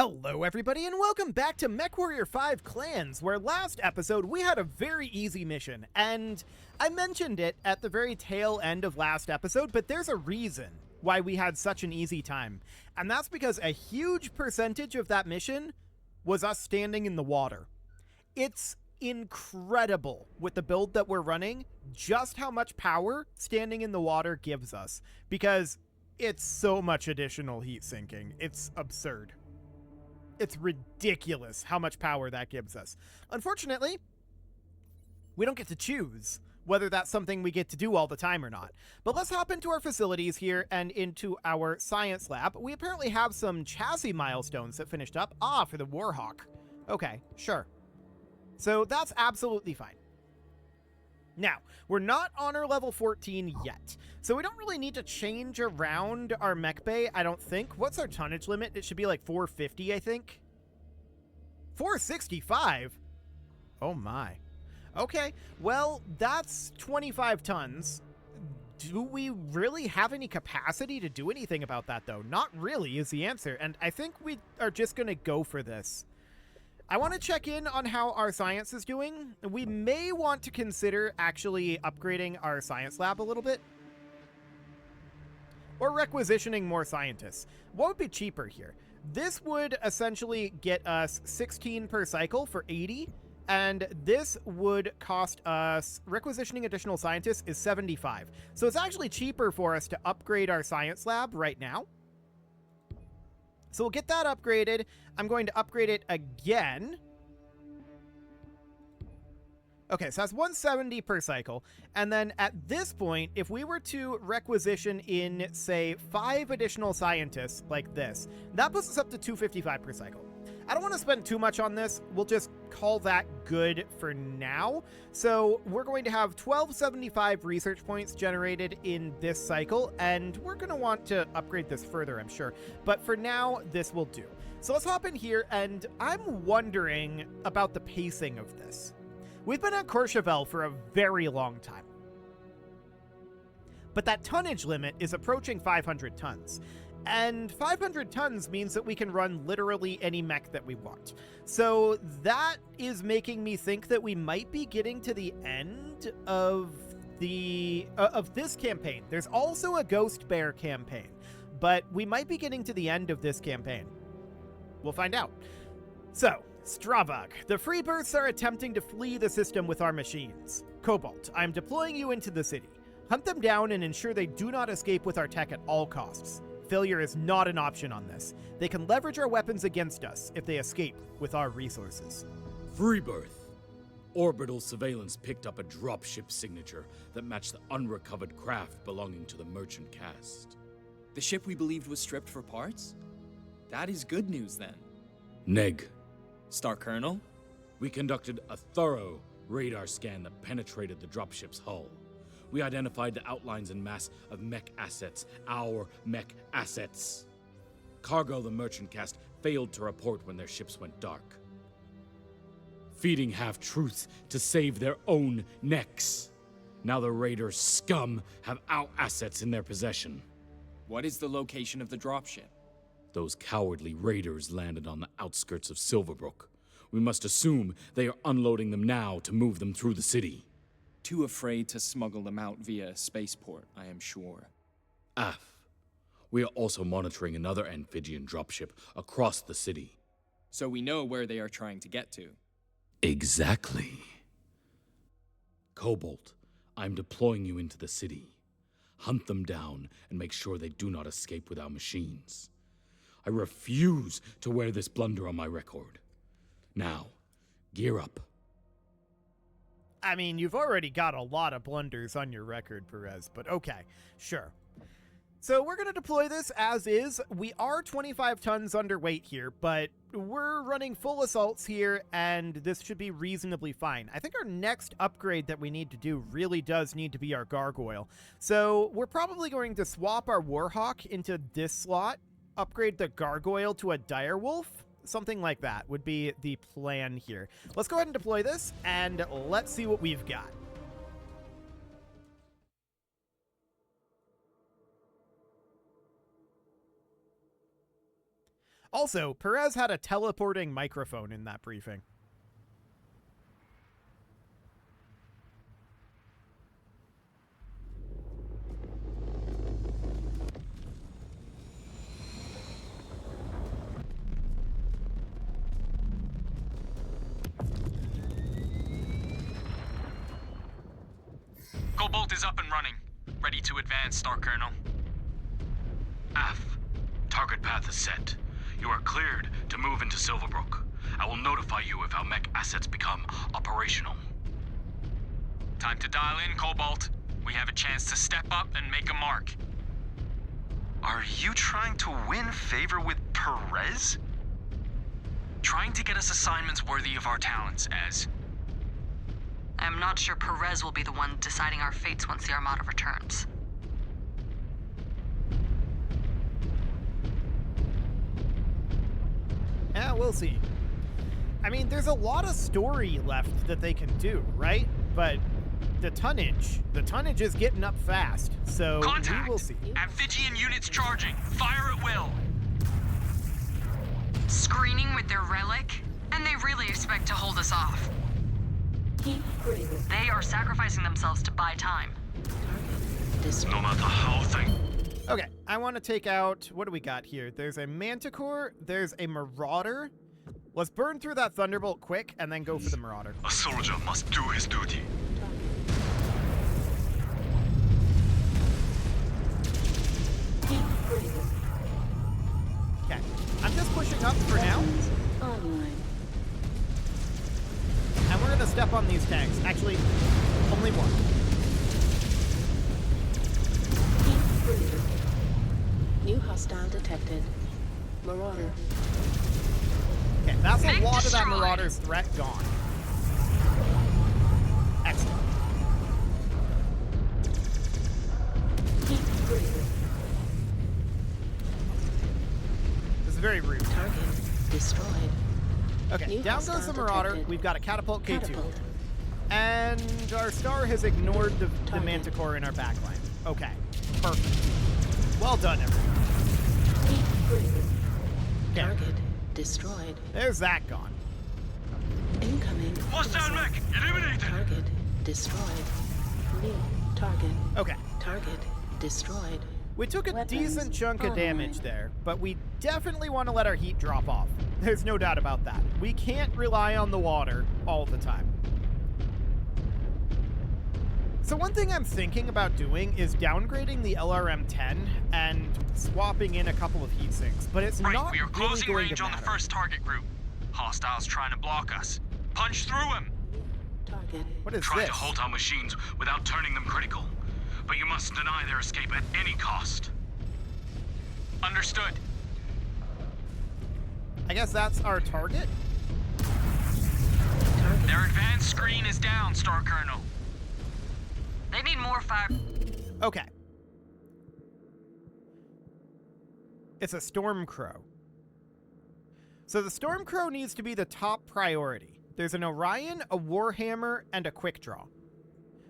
Hello everybody and welcome back to MechWarrior 5 Clans, where last episode we had a very easy mission, and I mentioned it at the very tail end of last episode, but there's a reason why we had such an easy time, and that's because a huge percentage of that mission was us standing in the water. It's incredible with the build that we're running, just how much power standing in the water gives us, because it's so much additional heat sinking. It's absurd. It's ridiculous how much power that gives us. Unfortunately, we don't get to choose whether that's something we get to do all the time or not. But let's hop into our facilities here and into our science lab. We apparently have some chassis milestones that finished up. Ah, for the Warhawk. Okay, sure. So that's absolutely fine. Now, we're not honor level 14 yet, so we don't really need to change around our mech bay, I don't think. What's our tonnage limit? It should be like 450, I think. 465? Oh my. Okay, well, that's 25 tons. Do we really have any capacity to do anything about that, though? Not really is the answer, and I think we are just going to go for this. I want to check in on how our science is doing. We may want to consider actually upgrading our science lab a little bit. Or requisitioning more scientists. What would be cheaper here? This would essentially get us 16 per cycle for 80. And this would cost us, requisitioning additional scientists is 75. So it's actually cheaper for us to upgrade our science lab right now. So we'll get that upgraded. I'm going to upgrade it again. Okay, so that's 170 per cycle. And then at this point, if we were to requisition in, say, 5 additional scientists like this, that puts us up to 255 per cycle. I don't want to spend too much on this. We'll just call that good for now. So we're going to have 1275 research points generated in this cycle, and we're going to want to upgrade this further, I'm sure. But for now, this will do. So let's hop in here, and I'm wondering about the pacing of this. We've been at Courchevel for a very long time, but that tonnage limit is approaching 500 tons. And 500 tons means that we can run literally any mech that we want. So that is making me think that we might be getting to the end of this campaign. There's also a Ghost Bear campaign, but we might be getting to the end of this campaign. We'll find out. So, Stravag, the Freebirths are attempting to flee the system with our machines. Cobalt, I'm deploying you into the city. Hunt them down and ensure they do not escape with our tech at all costs. Failure is not an option on this. They can leverage our weapons against us if they escape with our resources. Freebirth. Orbital surveillance picked up a dropship signature that matched the unrecovered craft belonging to the merchant caste. The ship we believed was stripped for parts? That is good news then. Neg. Star Colonel? We conducted a thorough radar scan that penetrated the dropship's hull. We identified the outlines and mass of mech assets, our mech assets. Cargo the merchant caste failed to report when their ships went dark, feeding half-truths to save their own necks. Now the raiders' scum have our assets in their possession. What is the location of the dropship? Those cowardly raiders landed on the outskirts of Silverbrook. We must assume they are unloading them now to move them through the city. Too afraid to smuggle them out via a spaceport, I am sure. Af. We are also monitoring another amphibian dropship across the city. So we know where they are trying to get to. Exactly. Cobalt, I'm deploying you into the city. Hunt them down and make sure they do not escape with our machines. I refuse to wear this blunder on my record. Now, gear up. I mean, you've already got a lot of blunders on your record, Perez, but okay, sure. So we're going to deploy this as is. We are 25 tons underweight here, but we're running full assaults here, and this should be reasonably fine. I think our next upgrade that we need to do really does need to be our gargoyle. So we're probably going to swap our Warhawk into this slot, upgrade the gargoyle to a direwolf. Something like that would be the plan here. Let's go ahead and deploy this, and let's see what we've got. Also, Perez had a teleporting microphone in that briefing. Cobalt is up and running. Ready to advance, Star Colonel. Af, target path is set. You are cleared to move into Silverbrook. I will notify you if our mech assets become operational. Time to dial in, Cobalt. We have a chance to step up and make a mark. Are you trying to win favor with Perez? Trying to get us assignments worthy of our talents, Ez. I'm not sure Perez will be the one deciding our fates once the Armada returns. Yeah, we'll see. I mean, there's a lot of story left that they can do, right? But the tonnage is getting up fast, so Contact! we will see. Amphibian units charging. Fire at will. Screening with their relic? And they really expect to hold us off. They are sacrificing themselves to buy time. No matter how thing. Okay, I want to take out, what do we got here? There's a Manticore, there's a Marauder. Let's burn through that Thunderbolt quick and then go for the Marauder. A soldier must do his duty. Okay, I'm just pushing up for now. Online. And we're gonna step on these tanks. Actually, only one. New hostile detected. Marauder. Okay, that's a Mech lot of that destroyed. Marauder's threat gone. Excellent. This is very rude. Target destroyed. Okay, New down goes hostile the Marauder. detected. We've got a Catapult K2. Catapult. And our star has ignored the Target. Manticore in our backline. Okay, perfect. Well done, everyone. Okay, Target destroyed. there's that gone. Incoming. Hostile mech eliminated! Target destroyed. New target. Okay, Target destroyed. we took a Weapons decent chunk of damage online. there, but we definitely want to let our heat drop off. There's no doubt about that. We can't rely on the water all the time. So one thing I'm thinking about doing is downgrading the LRM-10 and swapping in a couple of heat sinks, but it's Right, not we are really closing going range to on the matter. first target group. Hostiles trying to block us. Punch through him. Target. What is Try this? to halt our machines without turning them critical. But you must deny their escape at any cost. Understood. I guess that's our target? Target. Their advanced screen is down, Star Colonel. They need more fire. Okay. It's a Stormcrow. So the Stormcrow needs to be the top priority. There's an Orion, a Warhammer, and a Quick Draw.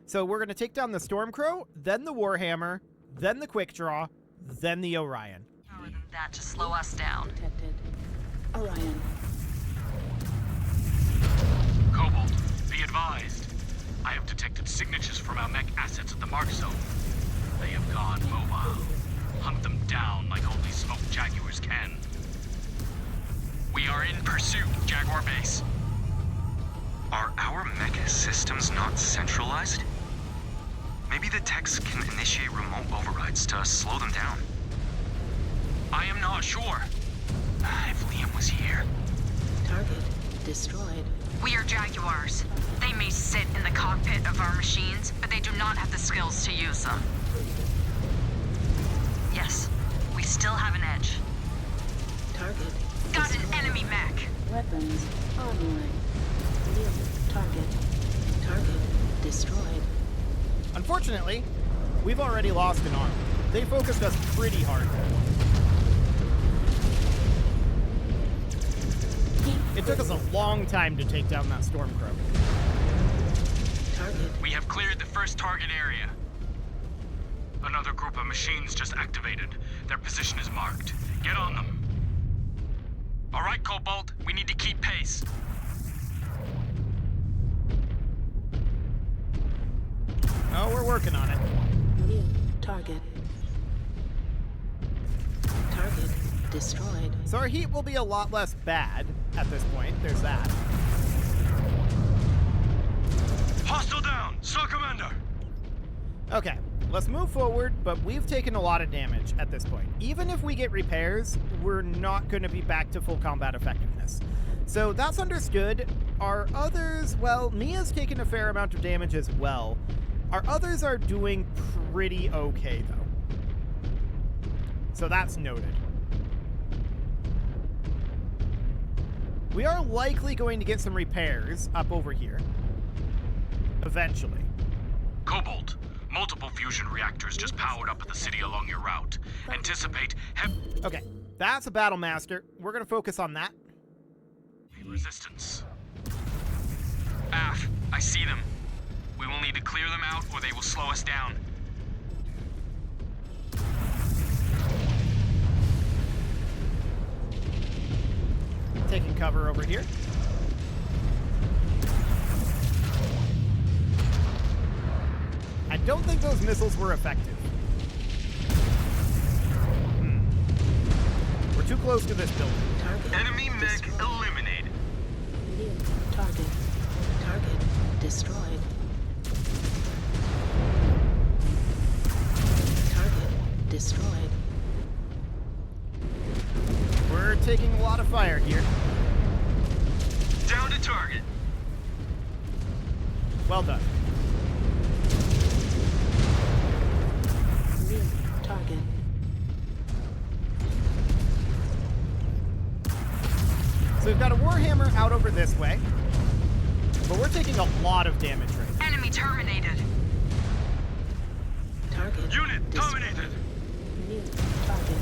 So we're going to take down the Stormcrow, then the Warhammer, then the Quick Draw, then the Orion. Power than that to slow us down. Detected. Orion. Cobalt, be advised. I have detected signatures from our mech assets at the mark zone. They have gone mobile. Hunt them down like only smoked Jaguars can. We are in pursuit, Jaguar Base. Are our mech systems not centralized? Maybe the techs can initiate remote overrides to slow them down. I am not sure. If Liam was here. Target destroyed. We are Jaguars. They may sit in the cockpit of our machines, but they do not have the skills to use them. Yes, we still have an edge. Target. Got an enemy mech. Weapons online. New target. Target destroyed. Unfortunately, we've already lost an arm. They focused us pretty hard. It took us a long time to take down that Stormcrow. Target. We have cleared the first target area. Another group of machines just activated. Their position is marked. Get on them. All right, Cobalt, we need to keep pace. Oh, we're working on it. New target. Target destroyed. So our heat will be a lot less bad at this point. There's that. Hostile down! Star Commander! Okay, let's move forward, but we've taken a lot of damage at this point. Even if we get repairs, we're not going to be back to full combat effectiveness. So that's understood. Our others, well, Mia's taken a fair amount of damage as well. Our others are doing pretty okay, though. So that's noted. We are likely going to get some repairs up over here. Eventually. Cobalt, multiple fusion reactors just powered up at the city along your route. Anticipate heavy Okay, that's a Battle Master. We're going to focus on that. resistance. Af, I see them. We will need to clear them out or they will slow us down. Taking cover over here. I don't think those missiles were effective. We're too close to this building. Target Enemy mech destroyed. eliminated. New target. Target destroyed. Target destroyed. We're taking a lot of fire here. Down to target. Well done. New target. So we've got a Warhammer out over this way, but we're taking a lot of damage right now. Enemy terminated. Target Unit destroyed. dominated. New target.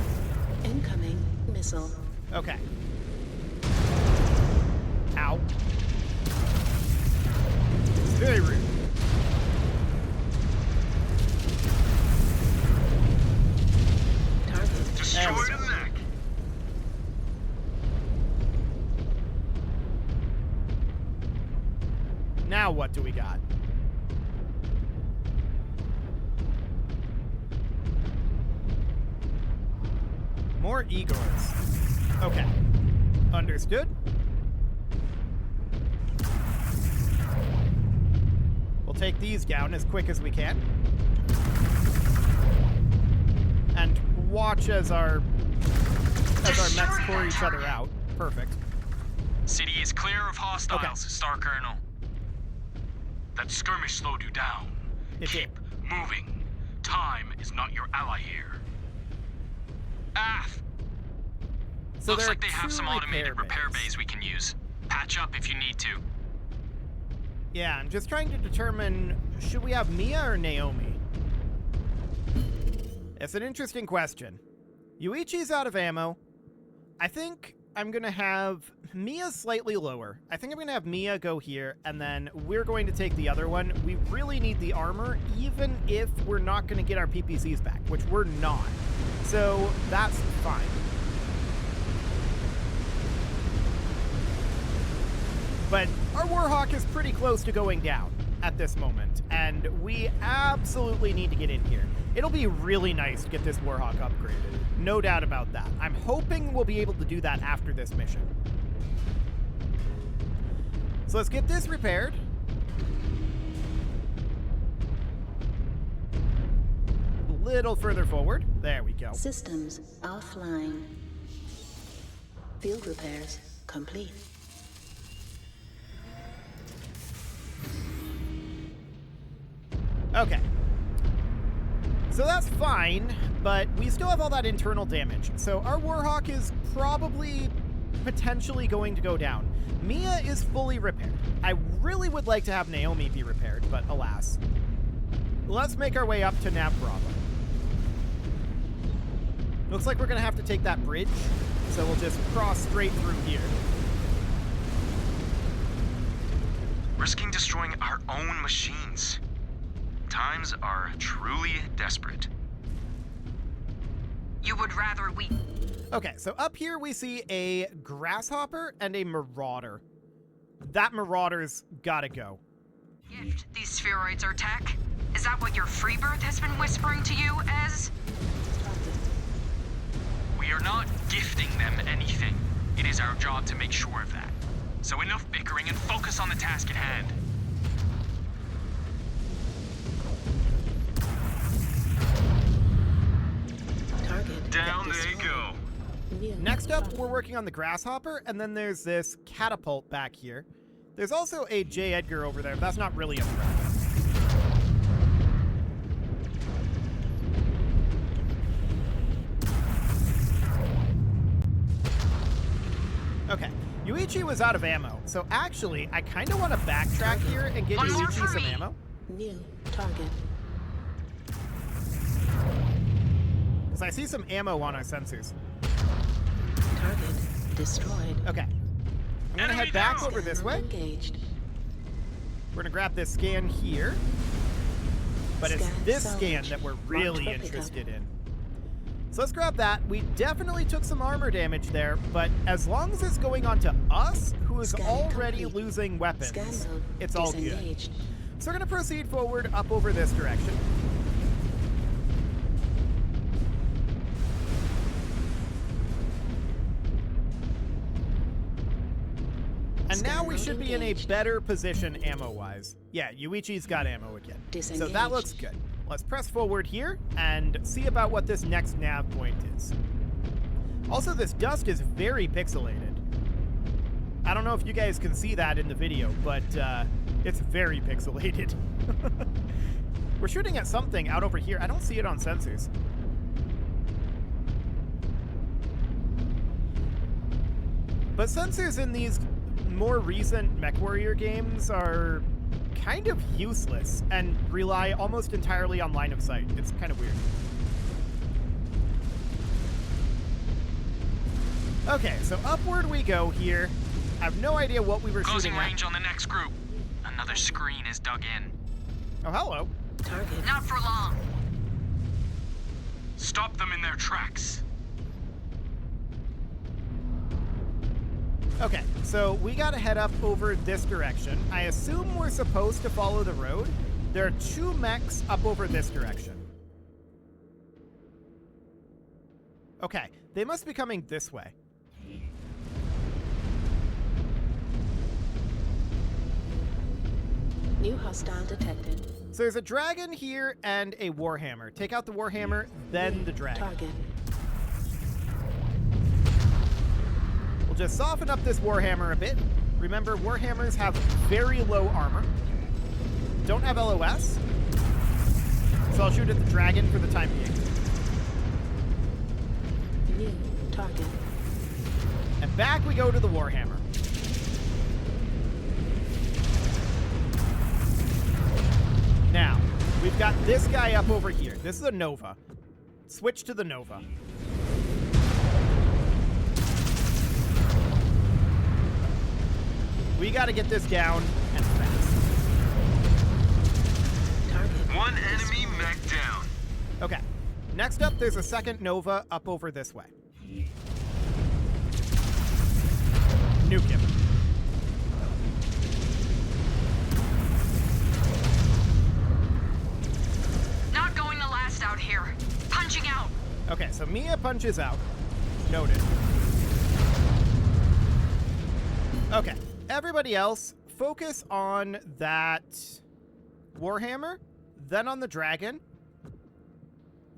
Incoming missile. Okay. Ow. It's very rude. Target Destroyed a mech. Now what do we got? More Igors. Okay. Understood. We'll take these down as quick as we can. And watch as our mechs pour each other out. Perfect. City is clear of hostiles, Okay. Star Colonel. That skirmish slowed you down. It did. Keep moving. Time is not your ally here. Af, So looks there are like they have two some automated repair bays. bays we can use. Patch up if you need to. Yeah, I'm just trying to determine, should we have Mia or Naomi? It's an interesting question. Yuichi's out of ammo. I think I'm going to have Mia slightly lower. I think I'm going to have Mia go here, and then we're going to take the other one. We really need the armor, even if we're not going to get our PPCs back, which we're not. So that's fine. But our Warhawk is pretty close to going down at this moment, and we absolutely need to get in here. It'll be really nice to get this Warhawk upgraded. No doubt about that. I'm hoping we'll be able to do that after this mission. So let's get this repaired. A little further forward. There we go. systems offline. Field repairs complete. Okay. So that's fine, but we still have all that internal damage. So our Warhawk is probably potentially going to go down. Mia is fully repaired. I really would like to have Naomi be repaired, but alas. Let's make our way up to Nav Bravo. Looks like we're going to have to take that bridge, so we'll just cross straight through here. Risking destroying our own machines. Times are truly desperate. You would rather we... Okay, so up here we see a grasshopper and a marauder. That marauder's gotta go. Gift these spheroids are tech? Is that what your freebirth has been whispering to you as? We are not gifting them anything. It is our job to make sure of that. So enough bickering and focus on the task at hand. Target Down they destroyed. go. New Next up, target. we're working on the grasshopper, and then there's this catapult back here. There's also a J. Edgar over there. That's not really a threat. Okay, Yuichi was out of ammo, so actually, I kind of want to backtrack here and get One more Yuichi for some me. ammo. New target. Because I see some ammo on our sensors. Target destroyed. Okay. I'm gonna Enemy head back down. over this way. Engaged. We're gonna grab this scan here. But it's Scan this salvage. scan that we're really Marked for pickup. interested in. So let's grab that. We definitely took some armor damage there, but as long as it's going on to us, who is Scan already complete. losing weapons, Scan mode it's all good. disengaged. So we're gonna proceed forward up over this direction. And now we should be in a better position ammo-wise. Yeah, Yuichi's got ammo again. So that looks good. Let's press forward here and see about what this next nav point is. Also, this dust is very pixelated. I don't know if you guys can see that in the video, but it's very pixelated. We're shooting at something out over here. I don't see it on sensors. But sensors in these more recent MechWarrior games are kind of useless and rely almost entirely on line of sight. It's kind of weird. Okay, so upward we go here. I have no idea what we were Closing shooting range at. on the next group. Another screen is dug in. Oh, hello. Target. Not for long. Stop them in their tracks. Okay, so we gotta head up over this direction. I assume we're supposed to follow the road. There are 2 mechs up over this direction. Okay, they must be coming this way. New hostile detected. So there's a dragon here and a warhammer. Take out the warhammer, then the dragon. Target. We'll just soften up this warhammer a bit. Remember, warhammers have very low armor. Don't have LOS. So I'll shoot at the dragon for the time being. New target. And back we go to the warhammer. Now, we've got this guy up over here. This is a Nova. Switch to the Nova. We gotta get this down and fast. Target. One enemy mech down. Okay. Next up, there's a second Nova up over this way. Nuke him. Not going to last out here. Punching out. Okay, so Mia punches out. Noted. Okay, everybody else, focus on that Warhammer, then on the dragon,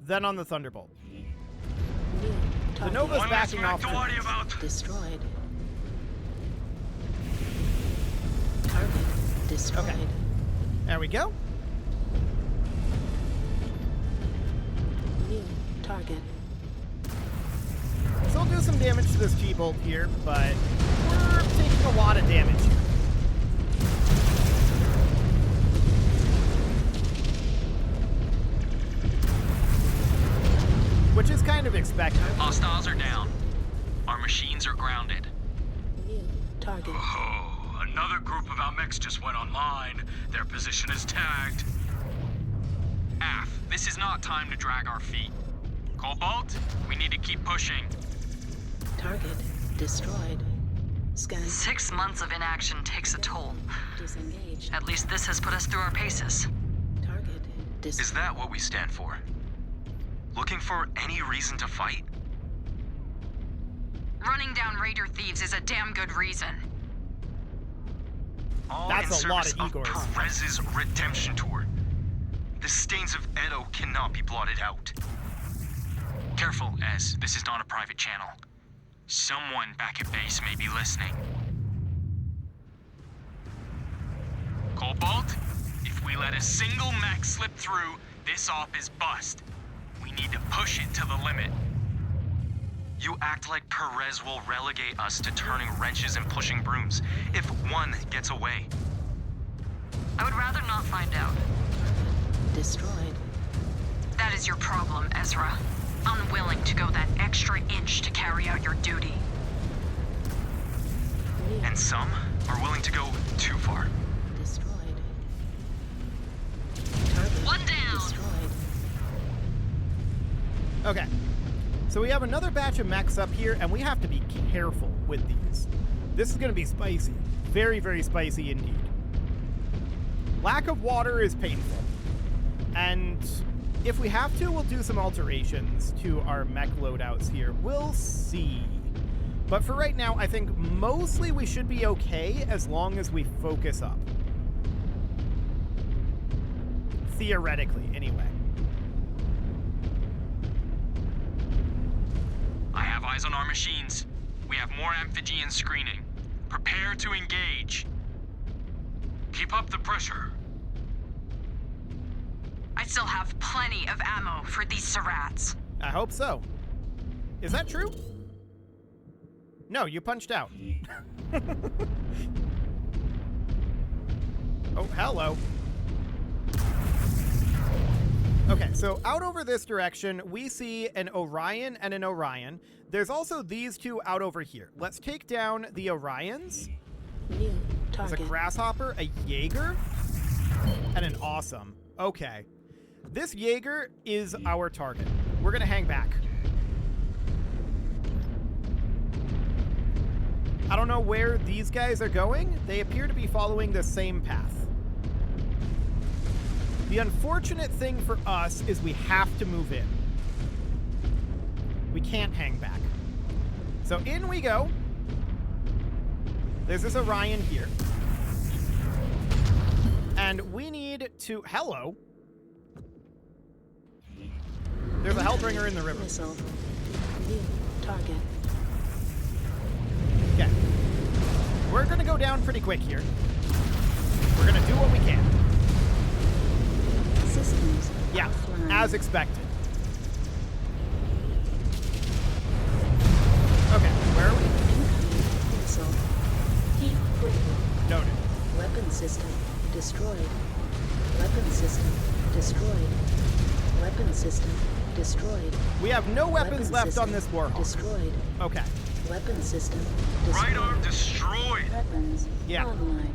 then on the Thunderbolt. New The target. Nova's One less backing mech off. to worry about. Destroyed. Target destroyed. Okay. There we go. New target. So we'll do some damage to this T-Bolt here, but we're taking a lot of damage here. Which is kind of expected. Hostiles are down. Our machines are grounded. New target. Oh, another group of our mechs just went online. Their position is tagged. Af, this is not time to drag our feet. Cobalt, we need to keep pushing. Target destroyed. Scan 6 months of inaction takes a toll. disengaged. At least this has put us through our paces. Target Is that what we stand for? Looking for any reason to fight? Running down Raider thieves is a damn good reason. All That's in a lot service of Igors. Perez's redemption tour. The stains of Edo cannot be blotted out. Careful, Ez. This is not a private channel. Someone back at base may be listening. Cobalt, if we let a single mech slip through, this op is bust. We need to push it to the limit. You act like Perez will relegate us to turning wrenches and pushing brooms if one gets away. I would rather not find out. destroyed. That is your problem, Ezra. Unwilling to go that extra inch to carry out your duty. And some are willing to go too far. Destroyed. Target One down. destroyed. Okay. So we have another batch of mechs up here, and we have to be careful with these. This is going to be spicy. Very, very spicy indeed. Lack of water is painful. And if we have to, we'll do some alterations to our mech loadouts here. We'll see. But for right now, I think mostly we should be okay as long as we focus up. Theoretically, anyway. I have eyes on our machines. We have more amphigean screening. Prepare to engage. Keep up the pressure. I still have plenty of ammo for these Sarats. I hope so. Is that true? No, you punched out. Oh, hello. Okay, so out over this direction, we see an Orion and an Orion. There's also these two out over here. Let's take down the Orions. New There's a target. Grasshopper, a Jaeger, and an Awesome. Okay. This Jaeger is our target. We're going to hang back. I don't know where these guys are going. They appear to be following the same path. The unfortunate thing for us is we have to move in. We can't hang back. So in we go. There's this Orion here. And we need to... Hello. There's a Hellbringer in the river. Missile. New target. Okay. We're going to go down pretty quick here. We're going to do what we can. Systems Yeah, offline. as expected. Okay, where are we? Incoming missile. Heat critical. Noted. Weapon system destroyed. Weapon system destroyed. Weapon system destroyed. We have no weapons Weapon left system on this Warhawk. Destroyed. Okay. Weapon system destroyed. Right arm destroyed. Weapons Yeah. online.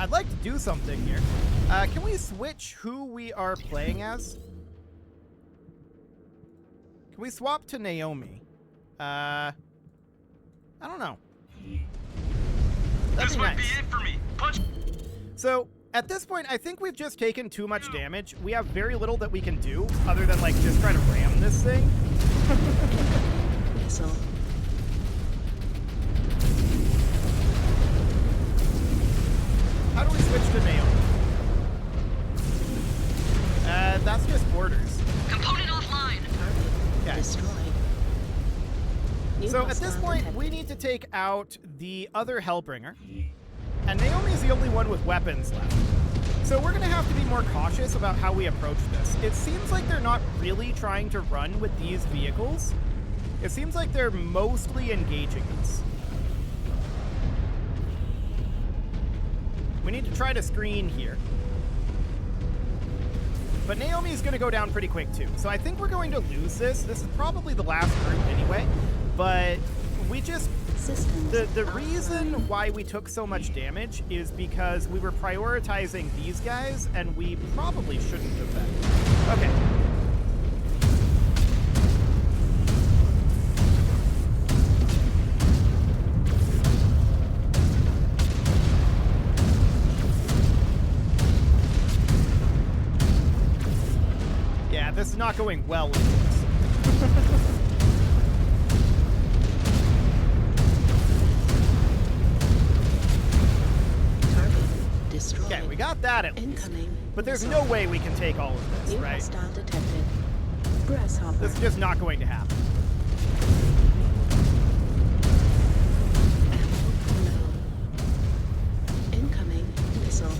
I'd like to do something here. Can we switch who we are playing as? Can we swap to Naomi? I don't know. That'd This be might nice. be it for me. Punch. So, at this point, I think we've just taken too much damage. We have very little that we can do other than, like, just try to ram this thing. Missile. How do we switch to Naomi? That's just orders. Component offline. Target Okay. destroyed. New So at this hostile point, detected. we need to take out the other Hellbringer. And Naomi's the only one with weapons left. So we're going to have to be more cautious about how we approach this. It seems like they're not really trying to run with these vehicles. It seems like they're mostly engaging us. We need to try to screen here. But Naomi's going to go down pretty quick, too. So I think we're going to lose this. This is probably the last group anyway. But we just... Systems The offline. reason why we took so much damage is because we were prioritizing these guys, and we probably shouldn't have been. Okay. not going well with this. Target destroyed. Okay, we got that at least. Incoming. But there's missile. no way we can take all of this, New right? hostile detected. Grasshopper. This is just not going to happen. Ammo low. Incoming missile.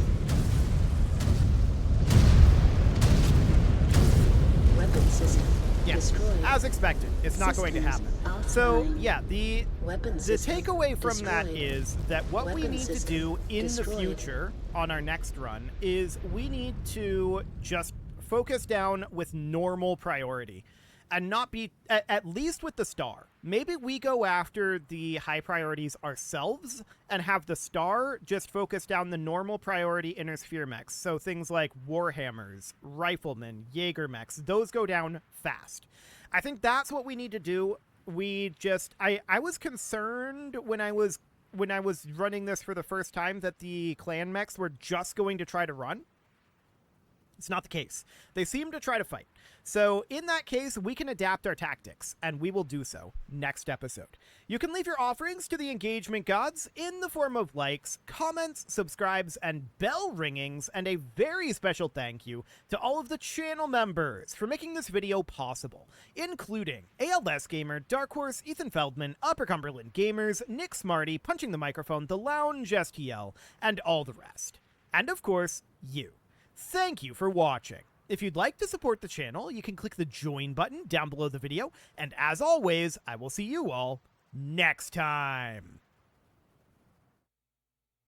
Weapon system Yeah, destroyed. as expected, it's not going to happen. Systems So, offline. yeah, the Weapon system takeaway from that destroyed. is that what we Weapon need to system do in the destroyed. future on our next run is we need to just focus down with normal priority and not be, at least with the star. Maybe we go after the high priorities ourselves and have the star just focus down the normal priority inner sphere mechs. So things like Warhammers, Riflemen, Jaeger mechs, those go down fast. I think that's what we need to do. We just, I was concerned when I was running this for the first time that the clan mechs were just going to try to run. It's not the case. They seem to try to fight. So in that case, we can adapt our tactics, and we will do so next episode. You can leave your offerings to the engagement gods in the form of likes, comments, subscribes, and bell ringings, and a very special thank you to all of the channel members for making this video possible, including ALS Gamer, Dark Horse, Ethan Feldman, Upper Cumberland Gamers, Nick Smarty, Punching the Microphone, The Lounge STL, and all the rest. And of course, you. Thank you for watching. If you'd like to support the channel, you can click the join button down below the video, and as always, I will see you all next time.